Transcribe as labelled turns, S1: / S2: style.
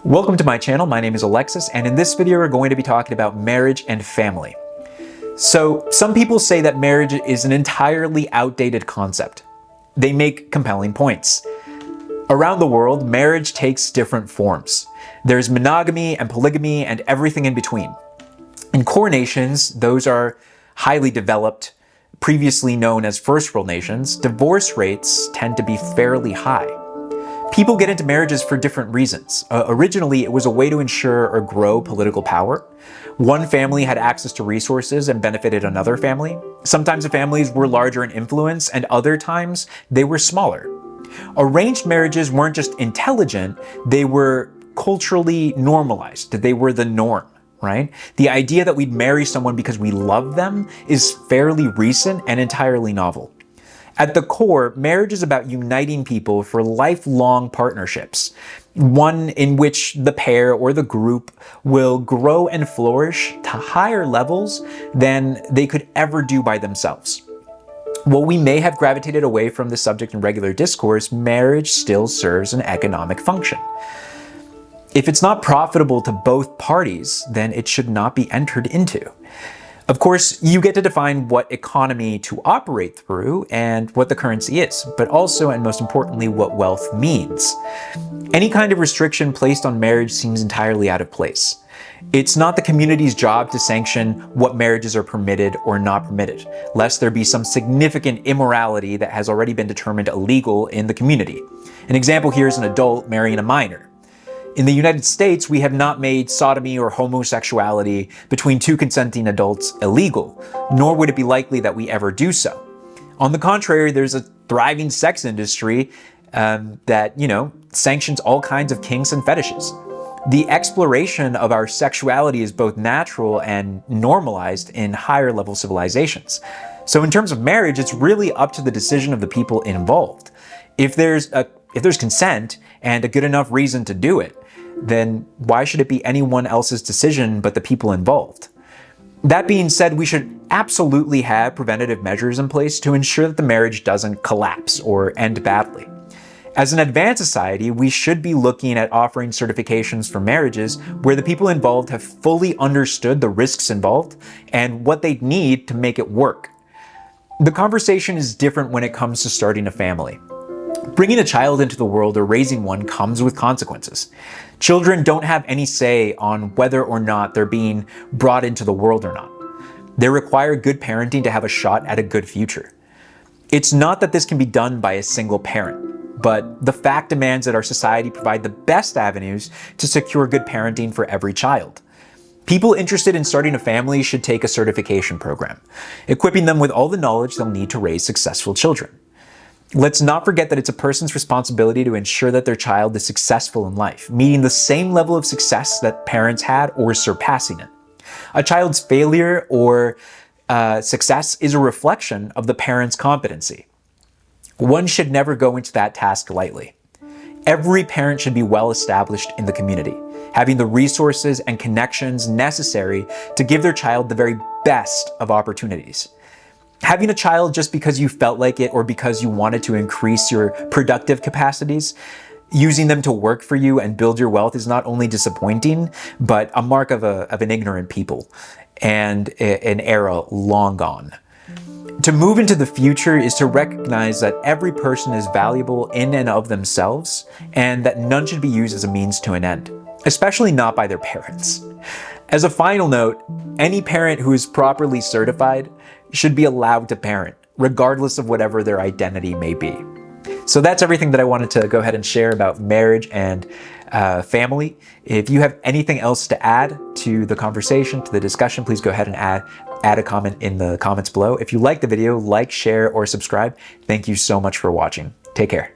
S1: Welcome to my channel. My name is Alexis, and in this video we're going to be talking about marriage and family. So some people say that marriage is an entirely outdated concept. They make compelling points. Around the world, marriage takes different forms. There's monogamy and polygamy and everything in between. In core nations, those are highly developed, previously known as first world nations, divorce rates tend to be fairly high. People get into marriages for different reasons. Originally, it was a way to ensure or grow political power. One family had access to resources and benefited another family. Sometimes the families were larger in influence, and other times they were smaller. Arranged marriages weren't just intelligent, they were culturally normalized. They were the norm, right? The idea that we'd marry someone because we love them is fairly recent and entirely novel. At the core, marriage is about uniting people for lifelong partnerships, one in which the pair or the group will grow and flourish to higher levels than they could ever do by themselves. While we may have gravitated away from the subject in regular discourse, marriage still serves an economic function. If it's not profitable to both parties, then it should not be entered into. Of course, you get to define what economy to operate through and what the currency is, but also, and most importantly, what wealth means. Any kind of restriction placed on marriage seems entirely out of place. It's not the community's job to sanction what marriages are permitted or not permitted, lest there be some significant immorality that has already been determined illegal in the community. An example here is an adult marrying a minor. In the United States, we have not made sodomy or homosexuality between two consenting adults illegal, nor would it be likely that we ever do so. On the contrary, there's a thriving sex industry that, sanctions all kinds of kinks and fetishes. The exploration of our sexuality is both natural and normalized in higher level civilizations. So in terms of marriage, it's really up to the decision of the people involved. If there's consent and a good enough reason to do it, then why should it be anyone else's decision but the people involved? That being said, we should absolutely have preventative measures in place to ensure that the marriage doesn't collapse or end badly. As an advanced society, we should be looking at offering certifications for marriages where the people involved have fully understood the risks involved and what they need to make it work. The conversation is different when it comes to starting a family. Bringing a child into the world or raising one comes with consequences. Children don't have any say on whether or not they're being brought into the world or not. They require good parenting to have a shot at a good future. It's not that this can be done by a single parent, but the fact demands that our society provide the best avenues to secure good parenting for every child. People interested in starting a family should take a certification program, equipping them with all the knowledge they'll need to raise successful children. Let's not forget that it's a person's responsibility to ensure that their child is successful in life, meeting the same level of success that parents had or surpassing it. A child's failure or success is a reflection of the parent's competency. One should never go into that task lightly. Every parent should be well established in the community, having the resources and connections necessary to give their child the very best of opportunities. Having a child just because you felt like it or because you wanted to increase your productive capacities, using them to work for you and build your wealth is not only disappointing, but a mark of an ignorant people and an era long gone. To move into the future is to recognize that every person is valuable in and of themselves and that none should be used as a means to an end, especially not by their parents. As a final note, any parent who is properly certified should be allowed to parent, regardless of whatever their identity may be. So that's everything that I wanted to go ahead and share about marriage and family. If you have anything else to add to the conversation, to the discussion, please go ahead and add a comment in the comments below. If you like the video, like, share, or subscribe. Thank you so much for watching. Take care.